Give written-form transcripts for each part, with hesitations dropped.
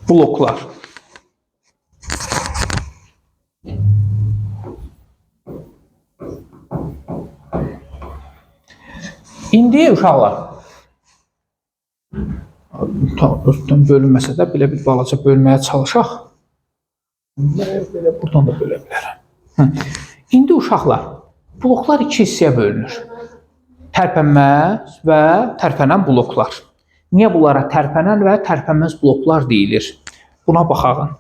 Bloklar. İndi uşaqlar. Özdən bölünməsə də belə bir balaca bölməyə çalışaq. Belə buradan da bölə bilərəm. İndi uşaqlar, bloklar iki hissəyə bölünür. Tərpənməz və tərpənən bloklar. Niyə bunlara tərpənən və tərpənməz bloklar deyilir? Buna baxaq.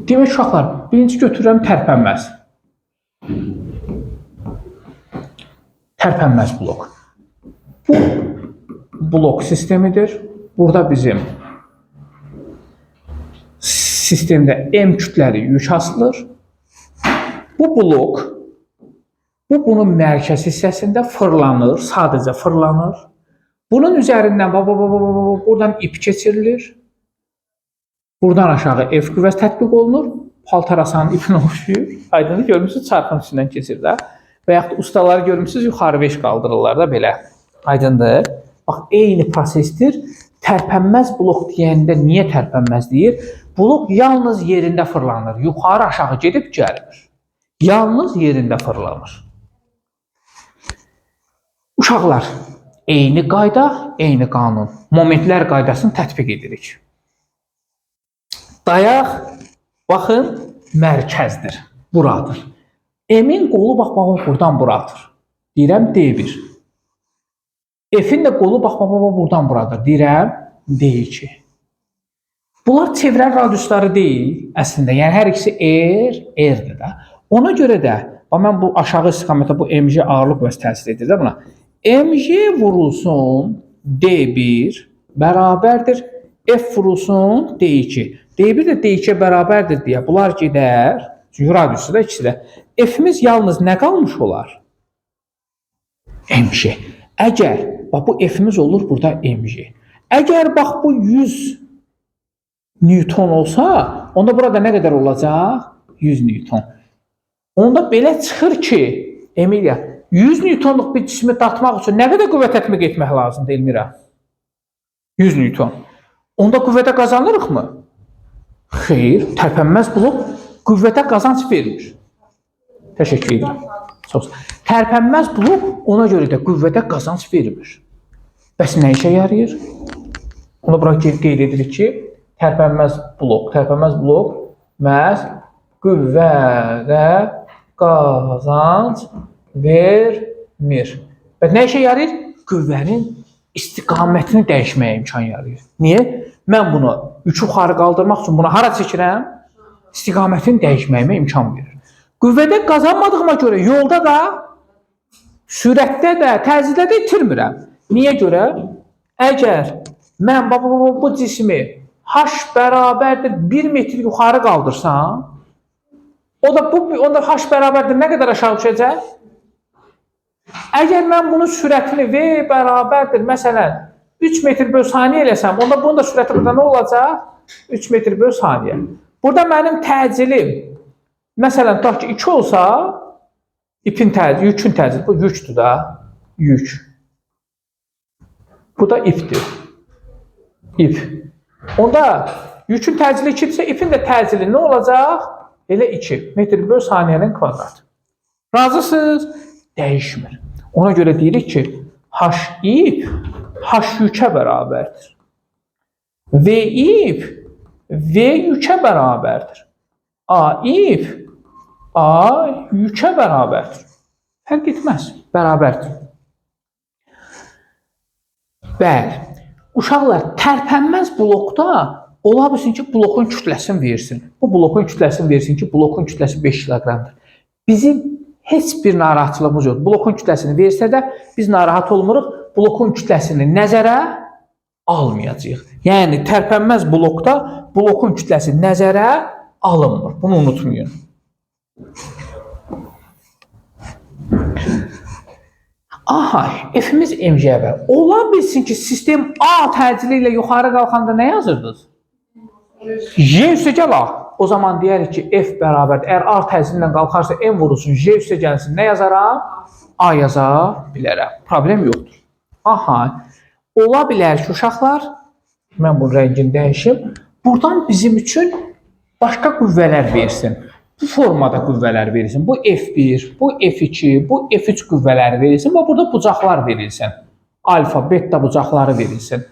Demək uşaqlar, birinci götürürəm tərpənməz. Tərpənməz blok. Bu blok sistemidir. Burada bizim sistemdə M kütləli yük asılır. Bu blok bunun mərkəz hissəsində fırlanır, sadəcə fırlanır. Bunun üzərindən buradan ip keçirilir. Buradan aşağı F qüvvəsi tətbiq olunur. Paltarasanın ipinə oxşuyur. Aydınlı görmüsünüz, çarxın üstündən keçir də. Və yaxud da ustaları görmüsünüz, yuxarı veş qaldırırlar da belə. Aydındır. Bax, eyni prosesdir. Tərpənməz blok deyəndə niyə tərpənməz deyir? Blok yalnız yerində fırlanır. Yuxarı aşağı gedib gəlmir. Yalnız yerində fırlanır. Uşaqlar, eyni qayda, eyni qanun. Momentlər qaydasını tətbiq edirik. Dayaq, baxın, mərkəzdir. Buradır. M-in qolu baxmağı buradan buradır. Deyirəm D1. F-in də qolu baxmağı buradan buradır. Deyirəm D2. Bunlar çevrən radiusları deyil əslində. Yəni hər ikisi R-dir də. Ona görə də mən bu aşağı istiqamətə bu mg ağırlıq və təsir edir də buna. Mg vurulsun D1 bərabərdir. F vurulsun D2. D1 də D2-yə bərabərdir deyə bunlar gedər. Çünki radiusu da ikisi də. F-imiz yalnız nə qalmış olar? Mg. Əgər, bax bu F-imiz olur burada mg. Əgər bax bu 100 Newton olsa, onda burada nə qədər olacaq? 100 Newton. Onda belə çıxır ki, Emilya, 100 Newtonluq bir cismi dartmaq üçün nə qədər qüvvə tətbiq etmək lazımdır, Elmira? 100 Newton. Onda qüvvədə qazanırıq mı? Xeyr, tərpənməz blok qüvvədə qazanc vermir. Təşəkkür edirəm. Çox. Tərpənməz blok ona görə də qüvvədə qazanc vermir. Bəs nə işə yarayır? Onu bura qeyd edirik ki, tərpənməz blok məhz qüvvədə qazanc vermir. Və nə işə yarayır? Qüvvənin istiqamətini dəyişməyə imkan yarayır. Niyə? Mən bunu 3 yuxarı qaldırmaq üçün buna hara çəkirəm? İstiqamətini dəyişməyimə imkan verir. Qüvvədə qazanmadığıma görə yolda da, sürətdə də, təzyiqdə də itirmirəm. Niyə görə? Əgər mən bu cismi h bərabərdir 1 metr yuxarı qaldırsam, onda h bərabərdir nə qədər aşağı düşəcək? Əgər mən bunun sürətini v bərabərdir, məsələn, 3 metr böl saniyə eləsəm, onda bunun da sürəti burada nə olacaq? 3 metr böl saniyə. Burada mənim təcilim, məsələn, tutaq ki, 2 olsa, yükün təcili, bu yükdür da, yük. Bu da ipdir. İp. Onda yükün təcili 2-dirsə, ipin də təcili nə olacaq? Elə 2 metr böl saniyənin kvadratı. Razısınız? Dəyişmir. Ona görə deyirik ki, h ip h yükə bərabərdir. V ip v yükə bərabərdir. A ip a yükə bərabərdir. Fərq etməz, bərabərdir. Bəli, uşaqlar, tərpənməz blokda ola bilsin ki, blokun kütləsini versin. Bu blokun kütləsini versin ki, blokun kütləsi 5 kiloqramdır. Bizim heç bir narahatçılığımız yoxdur. Blokun kütləsini versə də biz narahat olmuruq, blokun kütləsini nəzərə almayacağıq. Yəni, tərpənməz blokda blokun kütləsi nəzərə alınmır. Bunu unutmayın. Aha, F-imiz mg var. Ola bilsin ki, sistem A təcili ilə yuxarı qalxanda nə yazırdınız? J üstəgəl A. o zaman deyərik ki, F bərabərdir. Əgər A tezlindən qalxarsa M vurulsun, J üstə gəlsin, nə yazaram? A yaza bilərəm. Problem yoxdur. Aha, ola bilər ki, uşaqlar, mən bu rəngini dəyişim, buradan bizim üçün başqa qüvvələr versin. Bu formada qüvvələr verilsin. Bu F1, bu F2, bu F3 qüvvələri verilsin və burada bucaqlar verilsin. Alfa, beta bucaqları verilsin.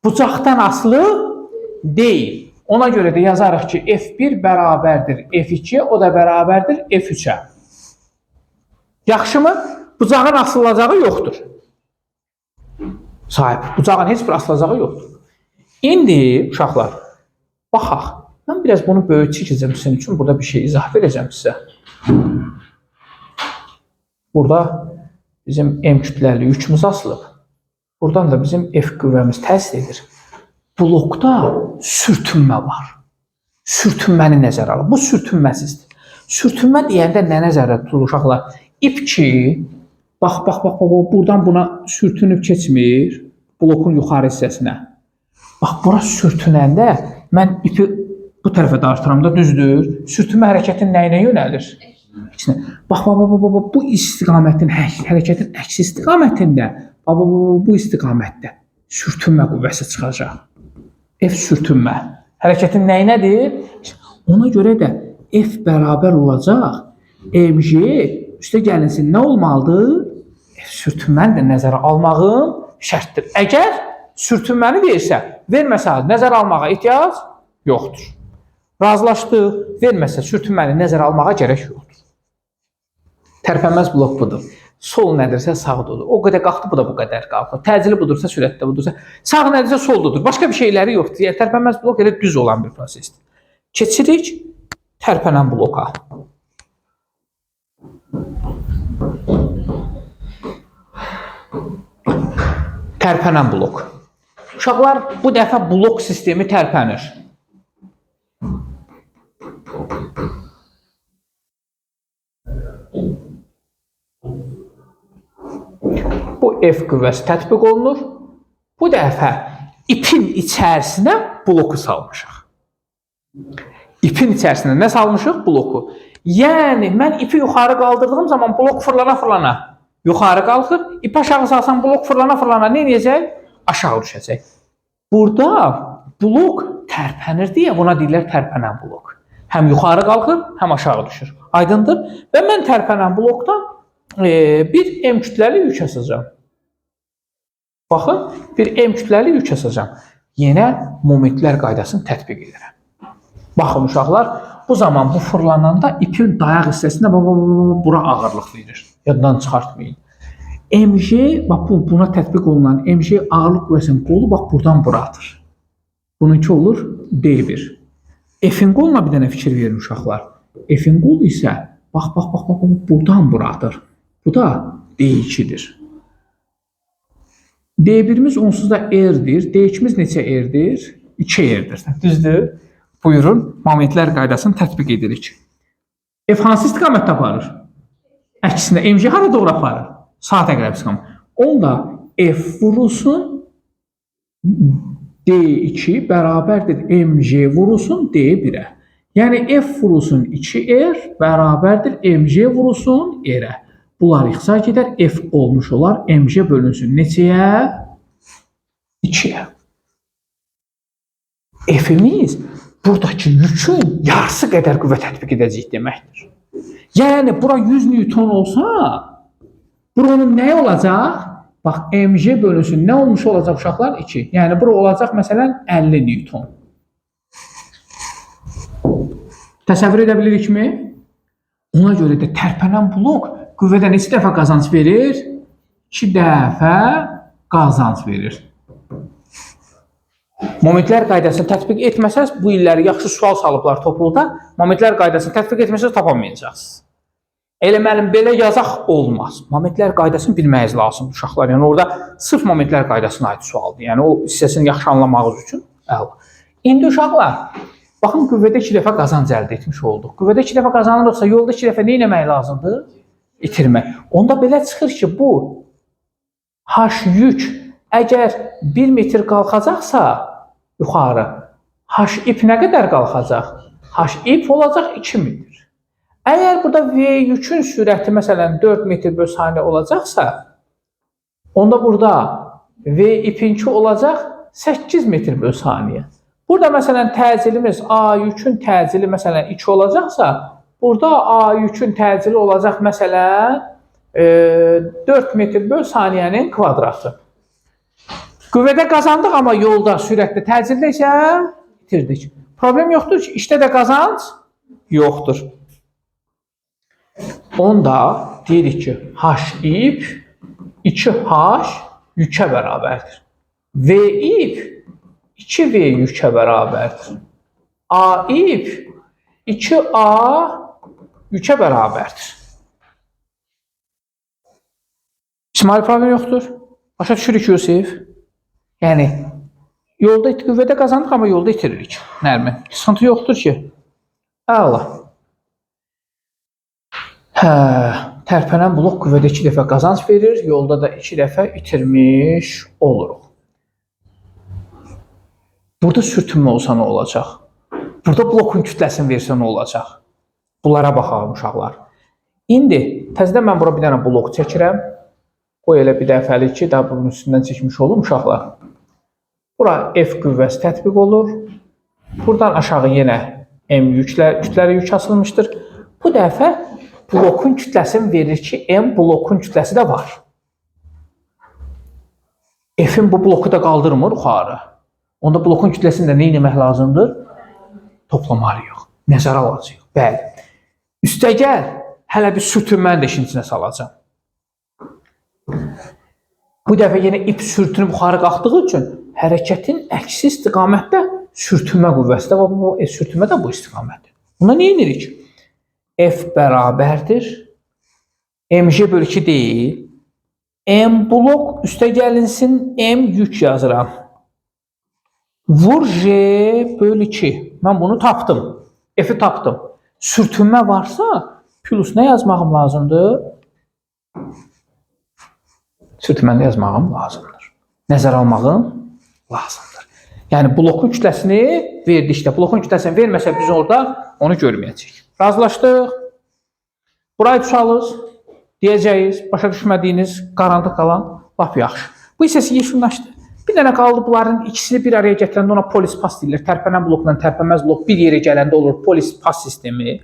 Bucaqdan asılı deyil. Ona görə də yazarıq ki, F1 bərabərdir F2-yə, o da bərabərdir F3-ə. Yaxşımı? Bucağın asılacağı yoxdur. Sahib, bucağın heç bir asılacağı yoxdur. İndi, uşaqlar, baxaq. Mən biraz bunu böyük çəkəcəm sizin üçün. Burada bir şey izah verəcəm sizə. Burada bizim M kütləli yükümüz asılıb. Buradan da bizim F qüvvəmiz təsir edir. Blokda sürtünmə var. Sürtünməni nəzərə alın. Bu sürtünməsizdir. Sürtünmə deyəndə nə nəzərdə tutulur uşaqlar? İp ki, bax, buradan buna sürtünüb keçmir, blokun yuxarı hissəsinə. Bax, bura sürtünəndə mən ipi bu tərəfə dartıram da, düzdür? Sürtünmə hərəkətin nəyinə yönəlir? Bax, bu istiqamətin, hərəkətin əks istiqamətində, bu istiqamətdə sürtünmə qüvvəsi çıxacaq. F sürtünmə. Hərəkətin nəyinədir? Ona görə də F bərabər olacaq. MJ üstə gəlinsin nə olmalıdır? F sürtünməni də nəzərə almağım şərtdir. Əgər sürtünməni versə, verməsə nəzərə almağa ehtiyac yoxdur. Razılaşdıq, verməsə sürtünməni nəzərə almağa gərək yoxdur. Tərpənməz blok budur. Sol nədirsə sağdır. O qədər qalxdı, bu da bu qədər qalxır. Təcili budursa, sürətdə budursa, sağ nədirsə soldur. Başqa bir şeyləri yoxdur. Yəni, tərpənməz blok elə düz olan bir prosesdir. Keçirik tərpənən bloka. Tərpənən blok. Uşaqlar, bu dəfə blok sistemi tərpənir. Bu F qüvvəsi tətbiq olunur. Bu dəfə ipin içərisinə bloku salmışıq. İpin içərisinə nə salmışıq? Bloku. Yəni, mən ipi yuxarı qaldırdığım zaman blok fırlana yuxarı qalxır. İp aşağı salsam blok fırlana nə edəcək? Aşağı düşəcək. Burada blok tərpənir deyə buna deyirlər tərpənən blok. Həm yuxarı qalxır, həm aşağı düşür. Aydındır? Və mən tərpənən blokdan bir M kütləli yük asacağım. Baxın, bir M kütləli yük asacağım. Yenə momentlər qaydasını tətbiq edirəm. Baxın uşaqlar, bu zaman bu fırlananda ipin dayaq hissəsində bura ağırlıq verir. Yaddan çıxartmayın. MJ, buna tətbiq olunan MJ ağırlıq qüvvəsinin qolu buradan bura atır. Bununki olur D1. F'in qoluna bir dənə fikir verin uşaqlar. F'in qolu isə buradan bura atır. Bu da D2'dir. D1'imiz onsuz da R'dir. D2'miz neçə R'dir? 2 R'dir. Düzdür? Buyurun, momentlər qaydasını tətbiq edirik. F hansı istiqamətdə aparır? Əksinə, MJ hara doğru aparır? Saat əqrəb istiqamət. Onda F vurulsun D2 bərabərdir MJ vurulsun D1'ə. Yəni F vurulsun 2R bərabərdir MJ vurulsun R-ə. Bunlar ixtisar gedər, F olmuş olar, MJ bölünsün neçəyə? 2'yə. F'imiz buradakı yükün yarısı qədər qüvvə tətbiq edəcək deməkdir. Yəni, bura 100 Newton olsa, buranın nə olacaq? Bax, MJ bölünsün nə olmuş olacaq uşaqlar? 2. Yəni, bura olacaq məsələn 50 Newton. Təsəvvür edə bilirikmi? Ona görə də tərpənən blok qüvvədə neçə dəfə qazanc verir? 2 dəfə qazanc verir. Momentlər qaydasını tətbiq etməsəz, bu illəri yaxşı sual salıblar topluluqda, momentlər qaydasını tətbiq etməsəz tapamayacaqsınız. Elə mənim belə yazaq olmaz. Momentlər qaydasını bilməyiz lazım uşaqlar. Yəni orada sırf momentlər qaydasına aid sualdır. Yəni o hissəsini yaxşı anlamağınız üçün əla. İndi uşaqlar, baxın qüvvədə 2 dəfə qazanc əldə etmiş olduq. Qüvvədə 2 dəfə qazanırıqsa yolda 2 dəfə nə etmək lazımdır? İtirmək. Onda belə çıxır ki, bu H yük əgər 1 metr qalxacaqsa yuxarı, H ip nə qədər qalxacaq? H if olacaq 2 metr. Əgər burada V yükün sürəti məsələn 4 metr bölü saniyə olacaqsa, onda burada V ipinki olacaq 8 metr bölü saniyə. Burada məsələn təcilimiz A yükün təcili məsələn 2 olacaqsa, burada A yükün təcili olacaq məsələn 4 metr bölü saniyənin kvadratı. Qüvvədə qazandıq, amma yolda, sürətdə, təcildə isə itirdik. Problem yoxdur ki, işdə də qazanc yoxdur. Onda deyirik ki, H ip 2H yükə bərabərdir. V ip 2V yükə bərabərdir. A ip 2A yükə bərabərdir. İsmail, problem yoxdur. Başa düşürük Yusif. Yəni, yolda qüvvədə qazandıq, amma yolda itiririk. Nərmin, sıxıntı yoxdur ki. Əla. Tərpənən blok qüvvədə 2 dəfə qazanc verir, yolda da 2 dəfə itirmiş oluruq. Burada sürtünmə olsa nə olacaq? Burada blokun kütləsini versə nə olacaq? Bunlara baxalım uşaqlar. İndi təzədən mən bura bir dənə blok çəkirəm. Qoy elə bir dəfəlik ki, daha bunun üstündən çəkmiş olum uşaqlar. Bura F qüvvəsi tətbiq olur. Buradan aşağı yenə M kütləli yük asılmışdır. Bu dəfə blokun kütləsini verir ki, M blokun kütləsi də var. F'in bu bloku da qaldırmır yuxarı. Onda blokun kütləsini də nə etmək lazımdır? Toplamalıyıq, nəzərə alacağıq. Bəli. Üstəgəl, hələ bir sürtünməni də işin içinə salacağım. Bu dəfə yenə ip sürtünüb yuxarı qalxdığı üçün hərəkətin əksi istiqamətdə sürtünmə qüvvəsi də var. Bu sürtünmə də bu istiqamətdir. Buna nə edirik? F bərabərdir. Mg bölü 2 deyil. M blok üstə gəlinsin, M yük yazıram. Vur J bölü 2. Mən bunu tapdım. F'i tapdım. Sürtünmə varsa, plus nə yazmağım lazımdır? Sürtünməni yazmağım lazımdır. Nəzər almağım lazımdır. Yəni, blokun kütləsini verdikdə, blokun kütləsini verməsə biz orada onu görməyəcəyik. Razılaşdıq. Burayı tutalız, deyəcəyiz, başa düşmədiyiniz, qaranlıq qalan lap yaxşı. Bu hissəsi yeşunlaşdı. Bir dənə qaldı, bunların ikisini bir araya gətirəndə ona polis pas deyilir. Tərpənən blokla tərpənməz blok bir yerə gələndə olur polis pas sistemi.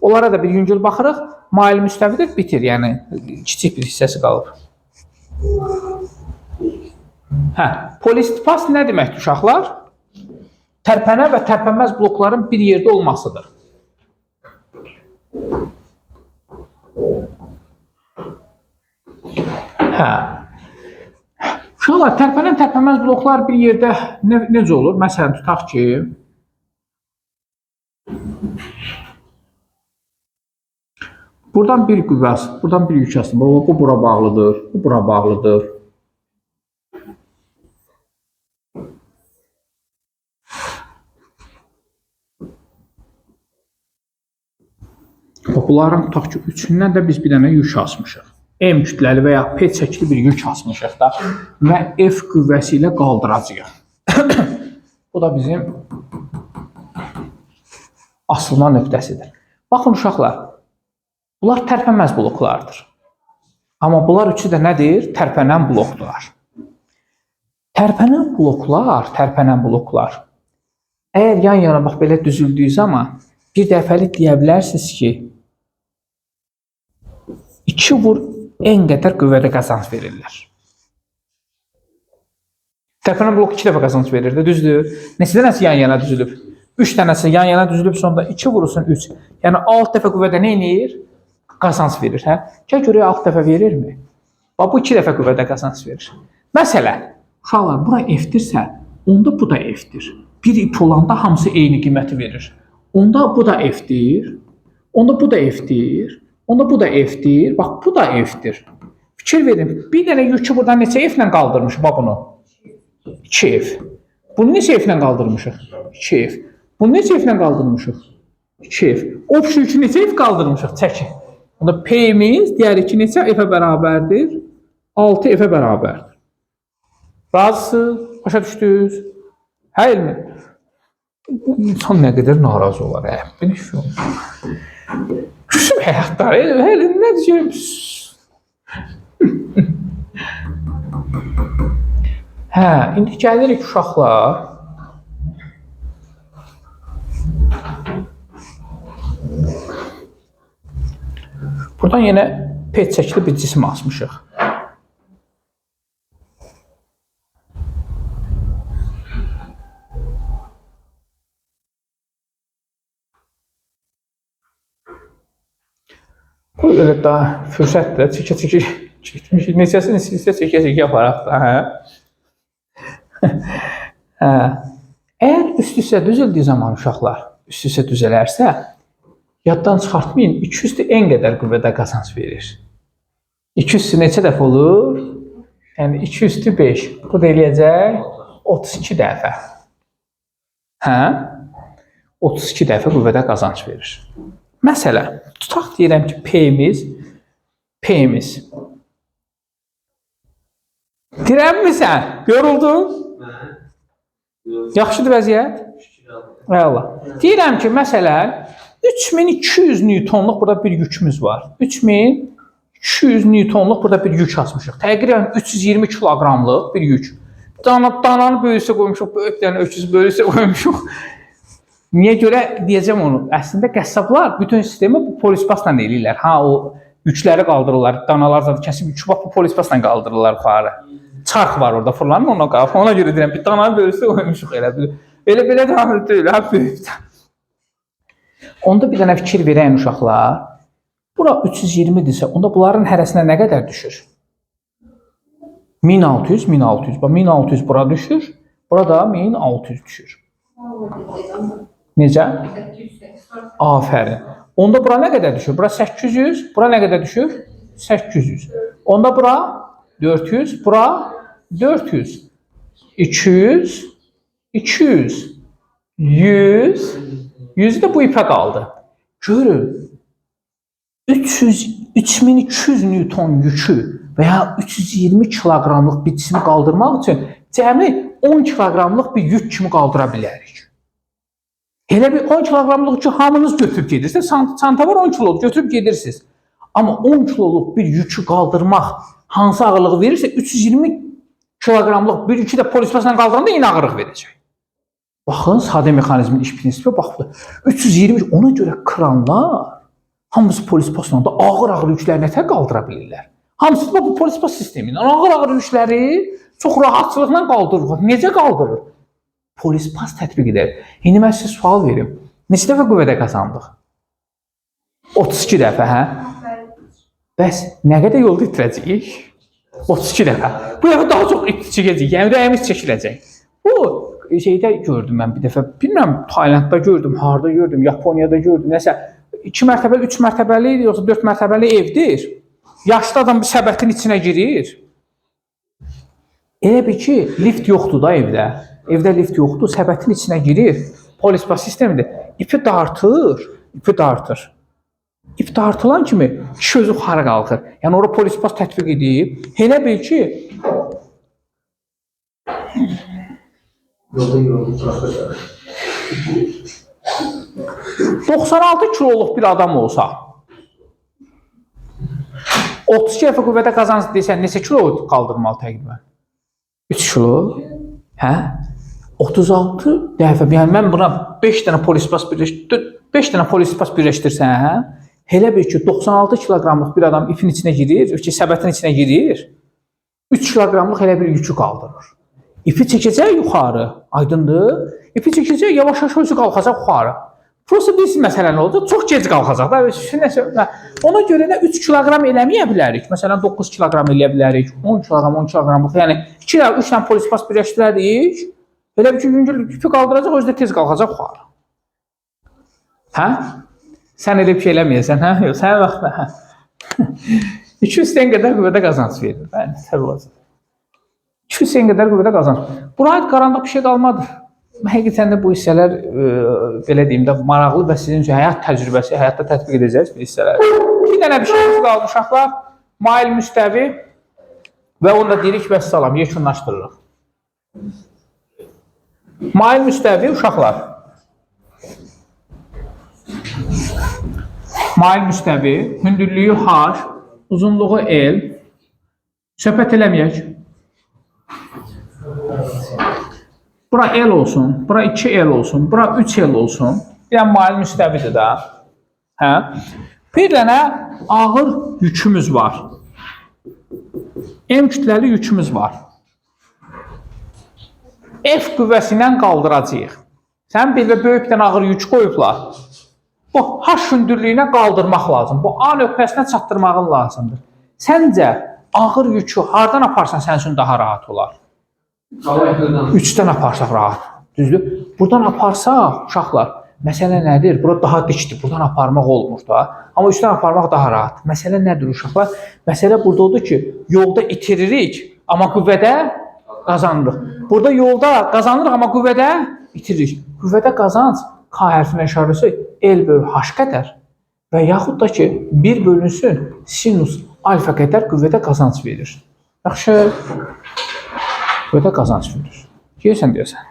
Onlara da bir yüngül baxırıq. Mail müstəvidir, bitir. Yəni, kiçik bir hissəsi qalıb. Polis pas nə deməkdir uşaqlar? Tərpənən və tərpənməz blokların bir yerdə olmasıdır. Uşaqlar, tərpənən, tərpənməz bloklar bir yerdə necə olur? Məsələn, tutaq ki, buradan bir qüvvə asılır, buradan bir yük asılır. Bu bura bağlıdır, bu bura bağlıdır. Bunların tutaq ki, üçündən də biz bir dənə yük asmışıq. M kütləli və ya P çəkili bir yük asmışıq da və F qüvvəsi ilə qaldıracağıq. Bu da bizim asılma nöqtəsidir. Baxın uşaqlar, bunlar tərpənməz bloklardır. Amma bunlar üçü də nədir? Tərpənən bloklar. Tərpənən bloklar. Əgər yan-yana bax belə düzüldüyü zaman bir dəfəlik deyə bilərsiniz ki, 2 vur N qədər qüvvədə qazanc verirlər. Tərpənən blok 2 dəfə qazanc verir də, düzdür? Neçə dənəsi yan-yana düzülüb? 3 dənəsi yan-yana düzülüb, sonda 2 vurursun 3. Yəni 6 dəfə qüvvədə nə edir? Qazanc verir. Gəl görək 6 dəfə verirmi? Bu 2 dəfə qüvvədə qazanc verir. Məsələn, uşaqlar, bura F-dirsə, onda bu da F-dir. Bir ip olanda hamısı eyni qiyməti verir. Onda bu da F-dir. Onda bu da F-dir. Onda bu da F-dir. Bax, bu da F-dir. Fikir verin. Bir dənə yükü buradan neçə F ilə qaldırmışıq? Bax bunu. 2F. Bunu neçə F ilə qaldırmışıq? 2F. Bunu neçə F ilə qaldırmışıq? 2F. Obşu yükü neçə F qaldırmışıq? Çəkin. Onda P-miz deyərik ki, neçə F-ə bərabərdir? 6 F-ə bərabərdir. Razısınız? Başa düşdünüz? Hə, elmi? İnsan nə qədər narazı olar, belə şey olmur. Küsüm həyatlar, elə nə deyəcəm? Hə, indi gəlirik uşaqlar. Buradan yenə pet çəkili bir cisim asmışıq. Bu elə daha fürsətlə çəkə-çəkə getmiş. Neçəsini sizə çəkə-çəkə yaparaq da, hə? Hə. Əgər üst-üstə düzüldüyü zaman uşaqlar, üst-üstə düzələrsə, yaddan çıxartmayın, 200 n qədər qüvvədə qazanc verir. 200 neçə dəfə olur? Yəni 2/5. Bu da eləyəcək 32 dəfə. Hə? 32 dəfə qüvvədə qazanc verir. Məsələn, tutaq deyirəm ki, P-miz. Dirənmirsən? Yoruldun? Yaxşıdır vəziyyət? Allah. Deyirəm ki, məsələn, 3200 newtonluq burada bir yükümüz var. 3200 newtonluq burada bir yük asmışıq. Təqribən 320 kiloqramlıq bir yük. Dananı böyüsə qoymuşuq, böyüklərini öküz böyüsə qoymuşuq. Niyə görə deyəcəm onu? Əslində qəssablar bütün sistemi bu polispasla eləyirlər. Ha, o yükləri qaldırırlar, danalar zaten kəsib yükü bu polispasla qaldırırlar yuxarı. Çarx var orada, fırlanır ona qalıb. Ona görə deyirəm, bir dananı böyüsə qoymuşuq elə. Elə dananı deyil, hə, böyükdən. Onda bir dənə fikir verəyin uşaqlar. Bura 320-dirsə, onda bunların hərəsinə nə qədər düşür? 1600. Bax, 1600 bura düşür. Burada 1600 düşür. Necə? Afərin. Onda bura nə qədər düşür? Bura 800. Bura nə qədər düşür? 800. Onda bura 400. Bura 400. 200. 200. 100. 100 də bu ipə qaldı. Görün. 3200 newton yükü və ya 320 kiloqramlıq bir cismi qaldırmaq üçün cəmi 10 kiloqramlıq bir yük kimi qaldıra bilərik. Elə bir 10 kiloqramlıq yükü hamınız götürüb gedirsiniz. Çanta var 10 kiloluk götürüb gedirsiniz. Amma 10 kiloluk bir yükü qaldırmaq hansı ağırlığı verirsə 320 kiloqramlıq bir yükü də polispasla qaldıranda eyni ağırlıq verəcək. Baxın, sadə mexanizmin iş prinsipə baxdı. 320, ona görə kranlar hamısı polispasla da ağır yükləri nətər qaldıra bilirlər. Hamısı da bu polispas sistemindən ağır yükləri çox rahatçılıqla qaldırır. Necə qaldırır? Polispas tətbiq edər. İndi mən sizə sual verim. Neçə dəfə qüvvədə qazandıq? 32 dəfə, hə? Bəs nə qədər yol itirəcəyik? 32 dəfə. Bu dəfə daha çox itirəcəyik. Yəni rəyimiz çəkiləcək. Bu şeydə gördüm mən bir dəfə. Bilmirəm, Taylandda gördüm, harda gördüm, Yaponiyada gördüm. Nəsə 2 mərtəbəli, 3 mərtəbəli, yoxsa 4 mərtəbəli evdir. Yaşlı adam bir səbətin içinə girir. Elə bir ki, lift yoxdur da evdə. Evdə lift yoxdur, səbətin içinə girir. Polispas sistemidir. İpi dartır. İp dartılan kimi kişi özü yuxarı qalxır. Yəni orada polispas tətbiq edib. Elə bil ki, 96 kiloluq bir adam olsa, 32 dəfə qüvvədə qazanc desən, neçə kilo qaldırmalı təqribən? 3 kilo? Hə? 36 dəfə. Yəni mən buna 5 dənə polispas birləşdirsən, hə? Elə bil ki, 96 kiloqramlıq bir adam ipin içinə girir, səbətin içinə girir, 3 kiloqramlıq elə bir yükü qaldırır. İpi çəkəcək yuxarı, aydındır? İpi çəkəcək, yavaş-yavaş özü qalxacaq yuxarı. Prosta bir məsələ nə olacaq? Çox gec qalxacaq da. Ona görə də 3 kiloqram eləməyə bilərik. Məsələn, 9 kiloqram eləyə bilərik, 10 kiloqramlıq. Yəni 2-3 dənə polispas birləşdirərik. Elə bir ki, yüngül ipi qaldıracaq, özü də tez qalxacaq yuxarı. Hə? Sən elə bir şey eləməyəsən, hə? Yox, sən vaxtda, hə? 200 qədər qüvvədə qazanc verir. Bəli, təbii olacaq. 200 qədər qüvvədə qazanc. Buna aid qaranlıq bir şey qalmadı. Həqiqətən də bu hissələr, belə deyim də, maraqlı və sizin üçün həyat təcrübəsi, həyatda tətbiq edəcəyiz bir hissələr. Bir dənə bir şey qaldı uşaqlar. Mail müstəvi və onu da deyirik və salam, yekunlaşdırırıq. Mail müstəvi uşaqlar. mail müstəvi, hündürlüyü h, uzunluğu l. Söhbət eləməyək. Bura l olsun, bura 2l olsun, bura 3l olsun. Bir dənə mail müstəvidir də. Hə? Bir dənə ağır yükümüz var. M kütləli yükümüz var. F qüvvəsi ilə qaldıracağıq. Sən bir də böyük bir dənə ağır yük qoyublar. Bu H hündürlüyünə qaldırmaq lazım. Bu A nöqtəsinə çatdırmağın lazımdır. Səncə ağır yükü hardan aparsan sənin üçün daha rahat olar? 3-dən aparsaq rahat. Düzdür? Buradan aparsaq uşaqlar, məsələ nədir? Bura daha dikdir. Buradan aparmaq olmur da. Amma 3-dən aparmaq daha rahat. Məsələ nədir uşaqlar? Məsələ burada odur ki, yolda itiririk, amma qüvvədə qazanırıq. Burada yolda qazanırıq, amma qüvvədə itiririk. Qüvvədə qazanc K hərfinə işarəsi L bölü H qədər və yaxud da ki, 1 bölünsün sinus alfa qədər qüvvədə qazanc verir. Yaxşı, qüvvədə qazanc verir. Deyəsən.